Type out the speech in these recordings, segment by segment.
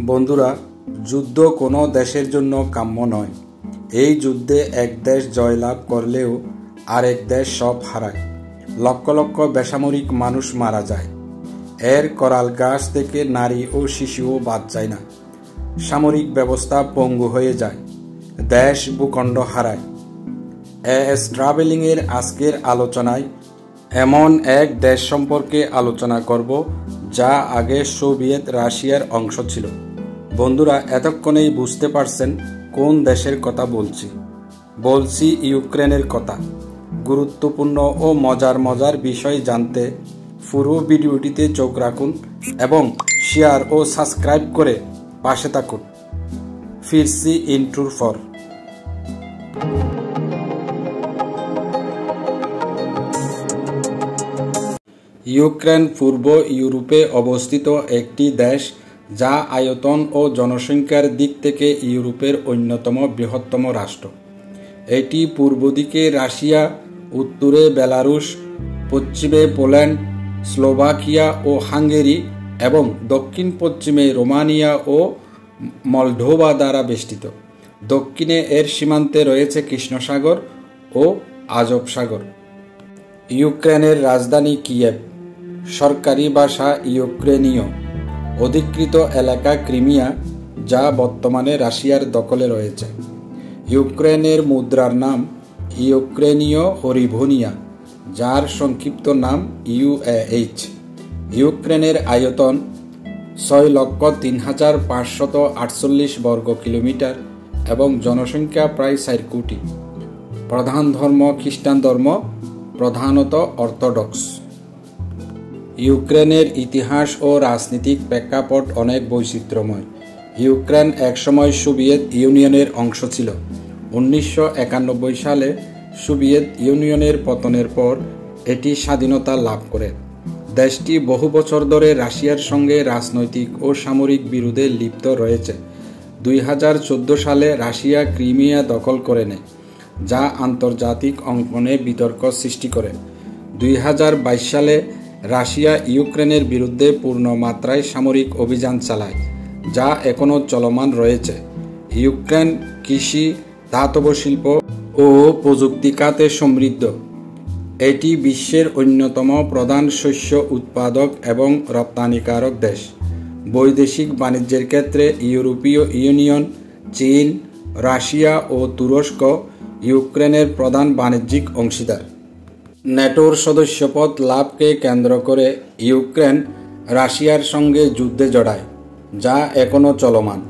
বন্ধুরা, যুদ্ধ কোনো দেশের জন্য কাম্য নয়। এই যুদ্ধে এক দেশ জয়লাভ করলেও আরেক দেশ সব হারায়। লক্ষ লক্ষ বেসামরিক মানুষ মারা যায়। এর করাল গাছ থেকে নারী ও শিশুও বাদ যায় না। সামরিক ব্যবস্থা পঙ্গু হয়ে যায়। দেশ ভূখণ্ড হারায়। ট্রাভেলিংয়ের আজকের আলোচনায় এমন এক দেশ সম্পর্কে আলোচনা করব যা আগে সোভিয়েত রাশিয়ার অংশ ছিল। বন্ধুরা, এতক্ষণেই বুঝতে পারছেন কোন দেশের কথা বলছি ইউক্রেনের কথা। গুরুত্বপূর্ণ ও মজার বিষয় জানতে পুরো ভিডিওটিতে চোখ রাখুন এবং শেয়ার ও সাবস্ক্রাইব করে পাশে থাকুন। ফিরছি ইন্ট্রোর পর। ইউক্রেন পূর্ব ইউরোপে অবস্থিত একটি দেশ, যা আয়তন ও জনসংখ্যার দিক থেকে ইউরোপের অন্যতম বৃহত্তম রাষ্ট্র। এটি পূর্ব দিকে রাশিয়া, উত্তরে বেলারুশ, পশ্চিমে পোল্যান্ড, স্লোভাকিয়া ও হাঙ্গেরি এবং দক্ষিণ পশ্চিমে রোমানিয়া ও মলডোভা দ্বারা বেষ্টিত। দক্ষিণে এর সীমান্তে রয়েছে কৃষ্ণ সাগর ও আজব সাগর। ইউক্রেনের রাজধানী কিয়েভ। সরকারি ভাষা ইউক্রেনীয়। অধিকৃত এলাকা ক্রিমিয়া, যা বর্তমানে রাশিয়ার দখলে রয়েছে। ইউক্রেনের মুদ্রার নাম ইউক্রেনীয় হরিভনিয়া, যার সংক্ষিপ্ত নাম ইউএইচ। ইউক্রেনের আয়তন 6,03,548 বর্গ কিলোমিটার এবং জনসংখ্যা প্রায় 4 কোটি। প্রধান ধর্ম খ্রিস্টান ধর্ম, প্রধানত অর্থোডক্স। ইউক্রেনের ইতিহাস ও রাজনৈতিক প্রেক্ষাপট অনেক বৈচিত্র্যময়। ইউক্রেন একসময় সোভিয়েত ইউনিয়নের অংশ ছিল। 1991 সালে সোভিয়েত ইউনিয়নের পতনের পর এটি স্বাধীনতা লাভ করে। দেশটি বহু বছর ধরে রাশিয়ার সঙ্গে রাজনৈতিক ও সামরিক বিরোধে লিপ্ত রয়েছে। 2014 সালে রাশিয়া ক্রিমিয়া দখল করে নেয়, যা আন্তর্জাতিক অঙ্গনে বিতর্ক সৃষ্টি করে। 2022 সালে রাশিয়া ইউক্রেনের বিরুদ্ধে পূর্ণ মাত্রায় সামরিক অভিযান চালায়, যা এখনও চলমান রয়েছে। ইউক্রেন কৃষি, ধাতব শিল্প ও প্রযুক্তি খাতে সমৃদ্ধ। এটি বিশ্বের অন্যতম প্রধান শস্য উৎপাদক এবং রপ্তানিকারক দেশ। বৈদেশিক বাণিজ্যের ক্ষেত্রে ইউরোপীয় ইউনিয়ন, চীন, রাশিয়া ও তুরস্ক ইউক্রেনের প্রধান বাণিজ্যিক অংশীদার। ন্যাটোর সদস্যপদ লাভকে কেন্দ্র করে ইউক্রেন রাশিয়ার সঙ্গে যুদ্ধে জড়ায়, যা এখনও চলমান।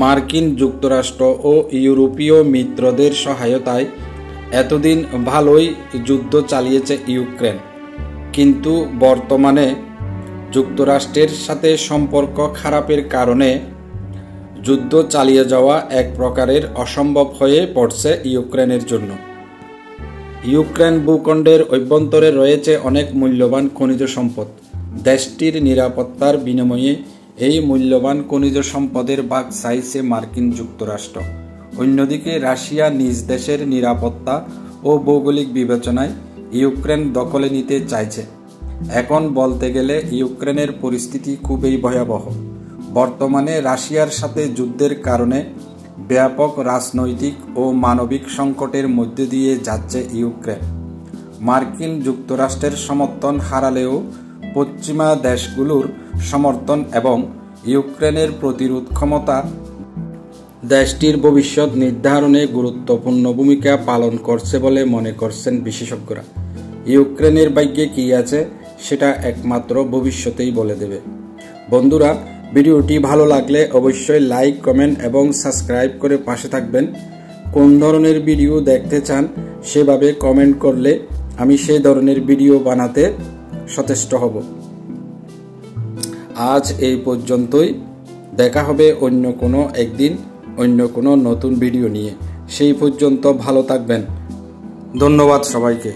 মার্কিন যুক্তরাষ্ট্র ও ইউরোপীয় মিত্রদের সহায়তায় এতদিন ভালোই যুদ্ধ চালিয়েছে ইউক্রেন, কিন্তু বর্তমানে যুক্তরাষ্ট্রের সাথে সম্পর্ক খারাপের কারণে যুদ্ধ চালিয়ে যাওয়া এক প্রকারের অসম্ভব হয়ে পড়ছে ইউক্রেনের জন্য। ইউক্রেন ভূখণ্ডের অভ্যন্তরে রয়েছে অনেক মূল্যবান খনিজ সম্পদ। দেশটির নিরাপত্তার বিনিময়ে এই মূল্যবান খনিজ সম্পদের ভাগ চাইছে মার্কিন যুক্তরাষ্ট্র। অন্যদিকে রাশিয়া নিজ দেশের নিরাপত্তা ও ভৌগোলিক বিবেচনায় ইউক্রেন দখলে নিতে চাইছে। এখন বলতে গেলে ইউক্রেনের পরিস্থিতি খুবই ভয়াবহ। বর্তমানে রাশিয়ার সাথে যুদ্ধের কারণে ব্যাপক রাজনৈতিক ও মানবিক সংকটের মধ্যে দিয়ে যাচ্ছে ইউক্রেন। মার্কিন যুক্তরাষ্ট্রের সমর্থন হারালেও পশ্চিমা দেশগুলোর সমর্থন এবং ইউক্রেনের প্রতিরোধ ক্ষমতা দেশটির ভবিষ্যৎ নির্ধারণে গুরুত্বপূর্ণ ভূমিকা পালন করছে বলে মনে করছেন বিশেষজ্ঞরা। ইউক্রেনের ভাগ্যে কী আছে সেটা একমাত্র ভবিষ্যতেই বলে দেবে। বন্ধুরা, ভিডিওটি ভালো লাগলে অবশ্যই লাইক, কমেন্ট এবং সাবস্ক্রাইব করে পাশে থাকবেন। কোন ধরনের ভিডিও দেখতে চান সেভাবে কমেন্ট করলে আমি সেই ধরনের ভিডিও বানাতে সচেষ্ট হব। আজ এই পর্যন্তই। দেখা হবে অন্য কোনো একদিন অন্য কোনো নতুন ভিডিও নিয়ে। সেই পর্যন্ত ভালো থাকবেন। ধন্যবাদ সবাইকে।